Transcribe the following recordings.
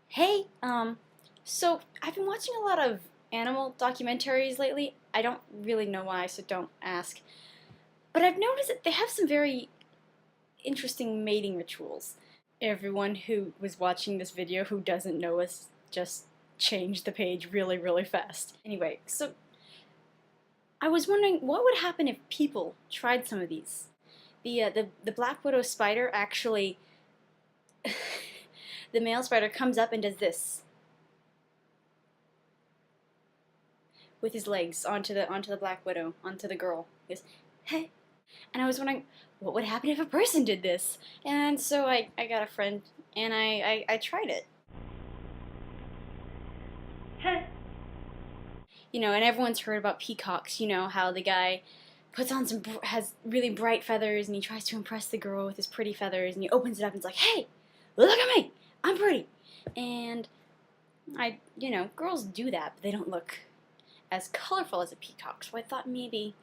Hey, so I've been watching a lot of animal documentaries lately. I don't really know why, so don't ask. But I've noticed that they have some very interesting mating rituals. Everyone who was watching this video who doesn't know us just changed the page really, really fast. Anyway, so I was wondering what would happen if people tried some of these. The black widow spider actually, the male spider comes up and does this with his legs onto the black widow, onto the girl. He goes, hey. And I was wondering, what would happen if a person did this? And so I got a friend, and I tried it. Hey. You know, and everyone's heard about peacocks, you know, how the guy puts on has really bright feathers, and he tries to impress the girl with his pretty feathers, and he opens it up and it's like, hey, look at me, I'm pretty. And girls do that, but they don't look as colorful as a peacock, so I thought maybe,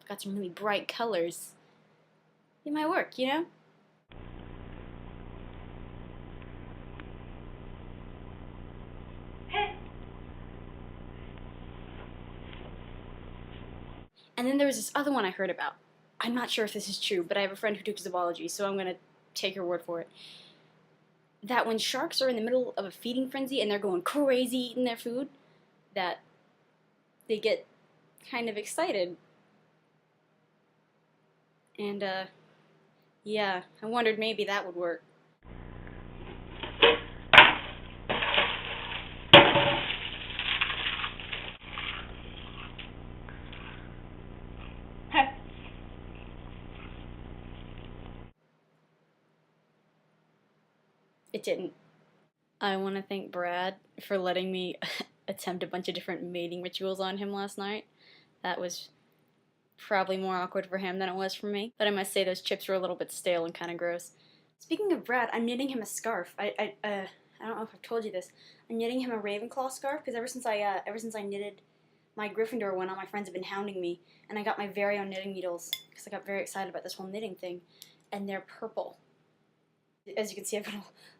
got some really bright colors, it might work, you know? And then there was this other one I heard about. I'm not sure if this is true, but I have a friend who took zoology, so I'm going to take her word for it. That when sharks are in the middle of a feeding frenzy and they're going crazy eating their food, that they get kind of excited. And, yeah, I wondered maybe that would work. It didn't. I want to thank Brad for letting me attempt a bunch of different mating rituals on him last night. That was probably more awkward for him than it was for me. But I must say those chips were a little bit stale and kind of gross. Speaking of Brad, I'm knitting him a scarf. I don't know if I've told you this. I'm knitting him a Ravenclaw scarf because ever since I knitted my Gryffindor one, all my friends have been hounding me, and I got my very own knitting needles because I got very excited about this whole knitting thing, and they're purple. As you can see, I've got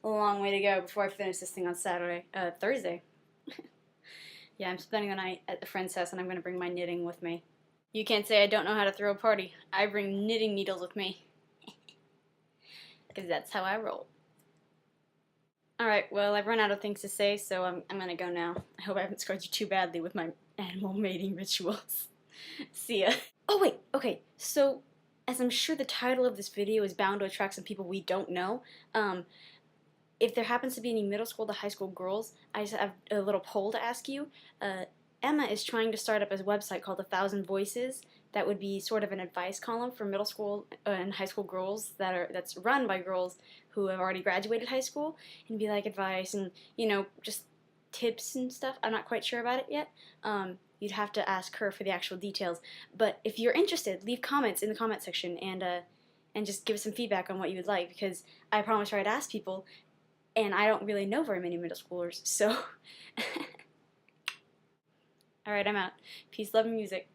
a long way to go before I finish this thing on Thursday. Yeah, I'm spending the night at a friend's house, and I'm going to bring my knitting with me. You can't say I don't know how to throw a party. I bring knitting needles with me. Because that's how I roll. Alright, well, I've run out of things to say, so I'm going to go now. I hope I haven't scarred you too badly with my animal mating rituals. See ya. Oh, wait, okay, so as I'm sure the title of this video is bound to attract some people we don't know, if there happens to be any middle school to high school girls, I just have a little poll to ask you. Emma is trying to start up a website called 1,000 Voices that would be sort of an advice column for middle school and high school girls that's run by girls who have already graduated high school, and be like advice and, just tips and stuff. I'm not quite sure about it yet. You'd have to ask her for the actual details. But if you're interested, leave comments in the comment section and just give us some feedback on what you would like, because I promise I'd ask people, and I don't really know very many middle schoolers, so. Alright, I'm out. Peace, love, and music.